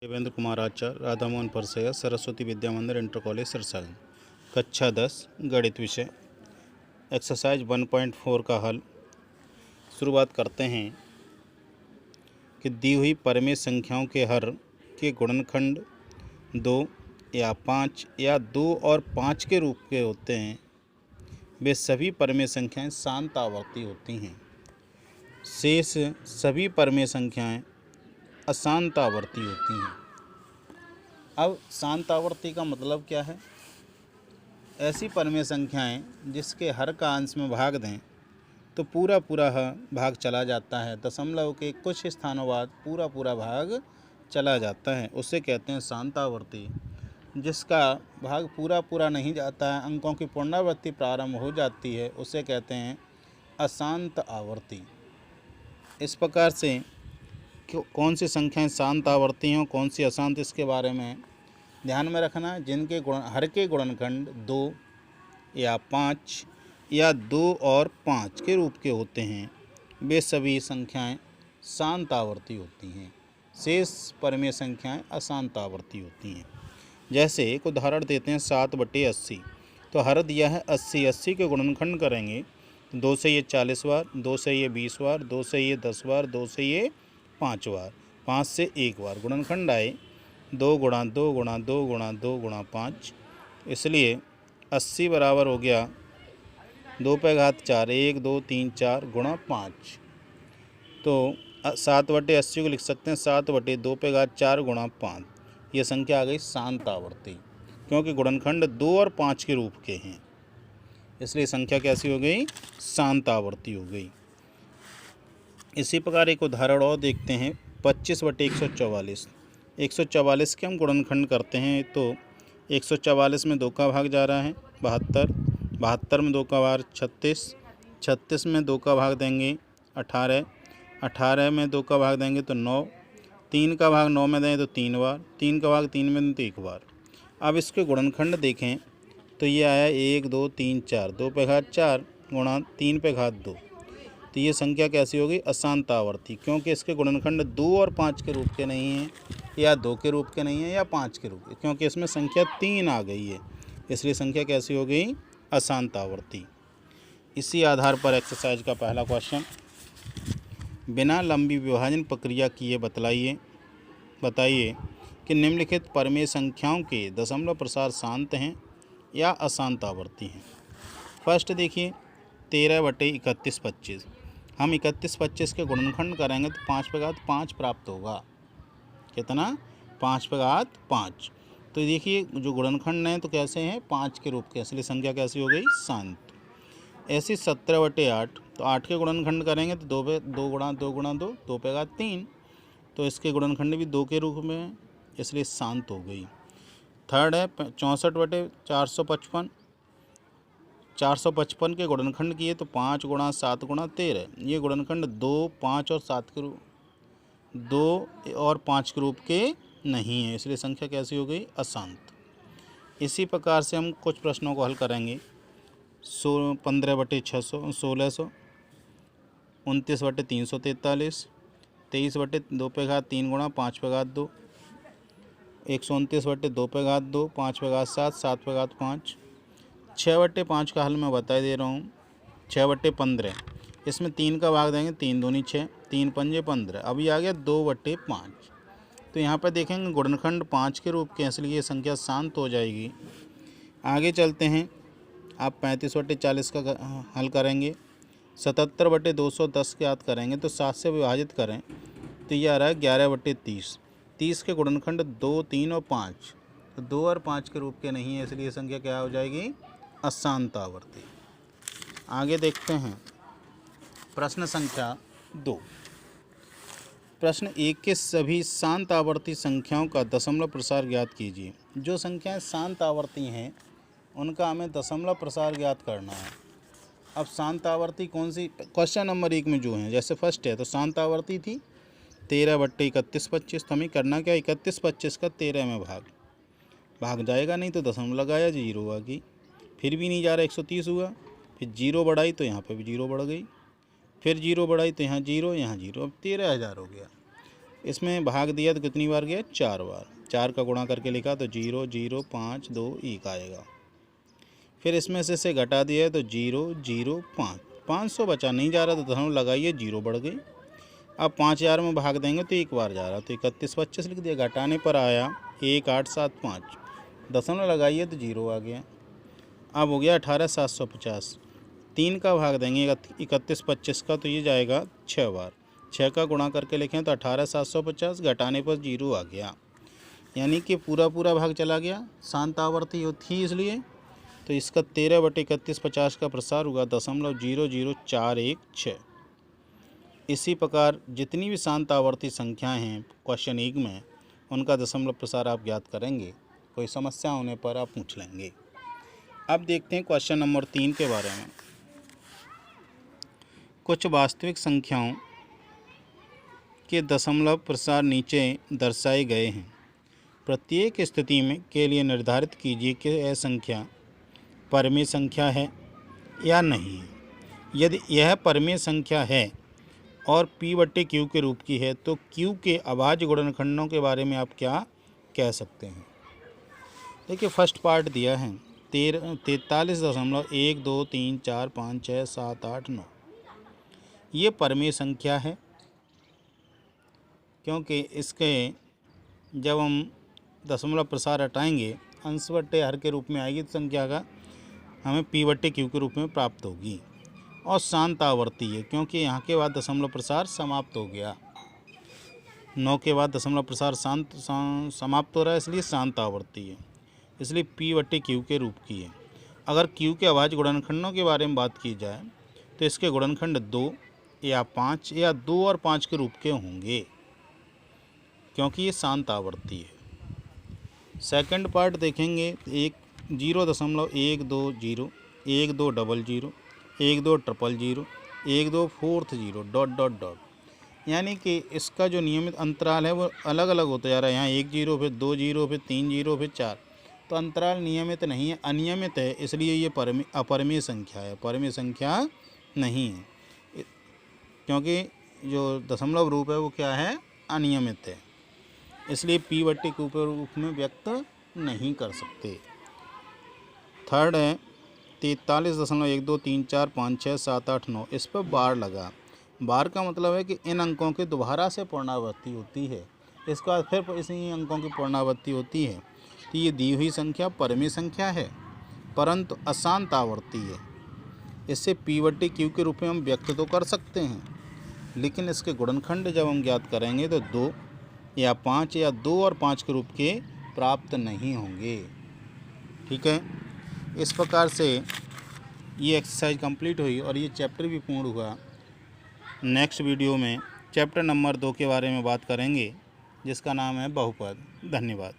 देवेंद्र कुमार आचार्य, राधा मोहन परसैया, सरस्वती विद्या मंदिर, inter college, सरसागन। कक्षा 10 गणित विषय, एक्सरसाइज 1.4 का हल। शुरुआत करते हैं कि दी हुई परिमेय संख्याओं के हर के गुणनखंड 2 या 5 या 2 और 5 के रूप के होते हैं। वे सभी परिमेय संख्याएं शांत आवर्ती होती हैं। शेष सभी परिमेय संख्याएं अशांत आवर्ती होती हैं। अब शांत आवर्ती का मतलब क्या है? ऐसी परिमेय संख्याएं जिसके हर का अंश में भाग दें तो पूरा भाग चला जाता है, दशमलव के कुछ स्थानों बाद पूरा भाग चला जाता है, उसे कहते हैं शांत आवर्ती। जिसका भाग पूरा नहीं जाता है, अंकों की पुनरावृत्ति प्रारंभ हो जाती है, उसे कहते हैं अशांत आवर्ती। इस प्रकार से कौन सी संख्याएं शांत आवर्ती हैं, कौन सी अशांत, इसके बारे में ध्यान में रखना। जिनके हर के गुणनखंड 2 या 5 या 2 और 5 के रूप के होते हैं, वे सभी संख्याएं शांत आवर्ती होती हैं। शेष परिमेय संख्याएं अशांत आवर्ती होती हैं। जैसे एक उदाहरण देते हैं 7/80। तो हर दिया है 80, 80 के गुणनखंड करेंगे 2 से ये 40 बार, 2 से ये 20 बार, 2 से ये 10 बार, 2 से ये 5 बार, 5 से 1 बार। गुणनखंड आए 2 गुणा 2 गुणा 2 गुणा 2 गुणा 5, इसलिए 80 बराबर हो गया 2 पे घात 4, 1 2 3 4 गुणा 5। तो 7/80 को लिख सकते हैं 7/2 पे घात 4 गुणा 5। यह संख्या आ गई शांत आवर्ती, क्योंकि गुणनखंड 2 और 5 के रूप के हैं, इसलिए संख्या कैसी हो गई? शांत आवर्ती हो गई। इसी प्रकार एक उदाहरण और देखते हैं 25/144। 144 के हम गुणनखंड करते हैं तो 144 में 2 का भाग जा रहा है 72, 72 में 2 का भाग 36, 36 में 2 का भाग देंगे 18, 18 में 2 का भाग देंगे तो 9, 3 का भाग 9 में दें तो 3 बार, 3 का भाग 3 में दें तो 1 बार। अब इसके गुणनखंड देखें तो ये आया 1 2 3 4, 2 पे घात 4 गुणा 3 पे घात 2। तो ये संख्या कैसी होगी? अशांत आवर्ती, क्योंकि इसके गुणनखंड 2 और 5 के रूप के नहीं हैं, या 2 के रूप के नहीं हैं, या 5 के रूप के, क्योंकि इसमें संख्या 3 आ गई है, इसलिए संख्या कैसी हो गई? अशांत आवर्ती। इसी आधार पर एक्सरसाइज का पहला क्वेश्चन, बिना लंबी विभाजन प्रक्रिया किए बताइए कि निम्नलिखित परिमेय संख्याओं के दशमलव प्रसार शांत हैं या अशांत आवर्ती हैं। फर्स्ट देखिए 13/31/25। हम 31/25 के गुणनखंड करेंगे तो 5 पे घात 5 प्राप्त होगा। कितना? 5 पे घात 5। तो देखिए जो गुणनखंड हैं तो कैसे हैं? 5 के रूप के, इसलिए संख्या कैसी हो गई? शांत। ऐसे 17/8। तो 8 के गुणनखंड करेंगे तो 2 गुणा 2 गुणा 2, 2 पे घात 3। तो इसके गुणनखंड भी 2 के रूप में है, इसलिए शांत हो गई। थर्ड है 64/455। 455 के गुणनखंड किए तो 5 गुणा 7 गुणा 13। ये गुणनखंड 2, 5 और 7 के रूप 2 और 5 के रूप के नहीं है, इसलिए संख्या कैसी हो गई? अशांत। इसी प्रकार से हम कुछ प्रश्नों को हल करेंगे। 15/600 1600, 29/343, 23/2 पे घात 3 गुणा 5 पे घात 2, 129/2 पे घात 2, 5 पे घात 7, 7 पे घात 5। 6/5 का हल मैं बता दे रहा हूँ। 6/15, इसमें 3 का भाग देंगे, 3 दूनी 6, 3 पंजे 15। अभी आ गया 2/5। तो यहाँ पर देखेंगे गुणनखंड 5 के रूप के, इसलिए ये संख्या शांत हो जाएगी। आगे चलते हैं, आप 35/40 का हल करेंगे। 77/210 के याद करेंगे तो 7 से विभाजित करें तो ये आ रहा है 11/30। 30 के गुणनखंड 2, 3 और 5, तो 2 और 5 के रूप के नहीं है, इसलिए संख्या क्या हो जाएगी? अशांत आवर्ती। आगे देखते हैं प्रश्न संख्या 2। प्रश्न 1 के सभी शांत आवर्ती संख्याओं का दशमलव प्रसार ज्ञात कीजिए। जो संख्याएं शांत आवर्ती हैं उनका हमें दशमलव प्रसार ज्ञात करना है। अब शांत आवर्ती कौन सी? क्वेश्चन नंबर 1 में जो है, जैसे फर्स्ट है तो शांत आवर्ती थी 13/31/25। तो हमें करना क्या? 31/25 का 13 में भाग जाएगा नहीं तो दशमलव लगाया, 0 आ गई। फिर भी नहीं जा रहा, 130 हुआ। फिर 0 बढ़ाई तो यहाँ पे भी 0 बढ़ गई, फिर 0 बढ़ाई तो यहाँ 0, यहाँ 0, अब 13,000 हो गया। इसमें भाग दिया तो कितनी बार गया, 4 बार। 4 का गुणा करके लिखा तो 0 0 5 2 1 आएगा। फिर इसमें से घटा दिया है तो 0 0 5, 500 बचा, नहीं जा रहा तो दशमलव लगाइए, 0 बढ़ गई। अब 5000 में भाग देंगे तो एक बार जा रहा, तो 31 25 लिख दिया। घटाने पर आया 1875, दशमलव लगाइए तो 0 आ गया। अब हो गया 18750। 3 का भाग देंगे 31 25 का, तो ये जाएगा 6 बार। 6 का गुणा करके लिखें तो 18750, घटाने पर 0 आ गया, यानी कि पूरा भाग चला गया। शांत आवर्ती थी इसलिए, तो इसका 13/31 का प्रसार हुआ 0.00416। इसी प्रकार जितनी भी शांत आवर्ती संख्याएं हैं क्वेश्चन 1 में, उनका दशमलव प्रसार आप ज्ञात करेंगे। कोई समस्या होने पर आप पूछ लेंगे। अब देखते हैं क्वेश्चन नंबर 3 के बारे में। कुछ वास्तविक संख्याओं के दशमलव प्रसार नीचे दर्शाए गए हैं। प्रत्येक स्थिति में के लिए निर्धारित कीजिए कि यह संख्या परमेय संख्या है या नहीं है। यदि यह परमेय संख्या है और P/Q के रूप की है, तो Q के अभाज्य गुणनखंडों के बारे में आप क्या कह सकते हैं। देखिए फर्स्ट पार्ट दिया है 43.1 2 3 4 5 6 7 8 9। ये परमेय संख्या है, क्योंकि इसके जब हम दशमलव प्रसार हटाएंगे अंश बट्टे हर के रूप में आएगी, तो संख्या का हमें P/Q के रूप में प्राप्त होगी। और शांत आवर्ती है, क्योंकि यहाँ के बाद दशमलव प्रसार समाप्त हो गया। 9 के बाद दशमलव प्रसार समाप्त हो रहा है, इसलिए शांत आवर्ती है, इसलिए P/Q के रूप की है। अगर Q के अभाज्य गुणनखंडों के बारे में बात की जाए तो इसके गुणनखंड 2 या 5 या 2 और 5 के रूप के होंगे, क्योंकि ये शांत आवर्ती है। सेकंड पार्ट देखेंगे 0.120 1200 1200 1240 ... यानी कि इसका जो नियमित अंतराल है वो अलग अलग होता जा रहा है। यहाँ 1 0 फिर 2 0 फिर 3 0 फिर 4, तो अंतराल नियमित नहीं है, अनियमित है, इसलिए ये अपरमेय संख्या है, परमेय संख्या नहीं है, क्योंकि जो दशमलव रूप है वो क्या है, अनियमित है, इसलिए P/Q के रूप में व्यक्त नहीं कर सकते। थर्ड है 43.1 2 3 4 5 6 7 8 9। इस पर बार लगा। बार का मतलब है कि इन अंकों की दोबारा से पुनरावृत्ति होती है, इसके बाद फिर इसी अंकों की पुनरावृत्ति होती है। तो ये दी हुई संख्या परमेय संख्या है, परंतु अशांत आवर्ती है। इससे P/Q के रूप में हम व्यक्त तो कर सकते हैं, लेकिन इसके गुणनखंड जब हम ज्ञात करेंगे तो 2 या 5 या 2 और 5 के रूप के प्राप्त नहीं होंगे। ठीक है, इस प्रकार से ये एक्सरसाइज कंप्लीट हुई और ये चैप्टर भी पूर्ण हुआ। नेक्स्ट वीडियो में चैप्टर नंबर 2 के बारे में बात करेंगे, जिसका नाम है बहुपद। धन्यवाद।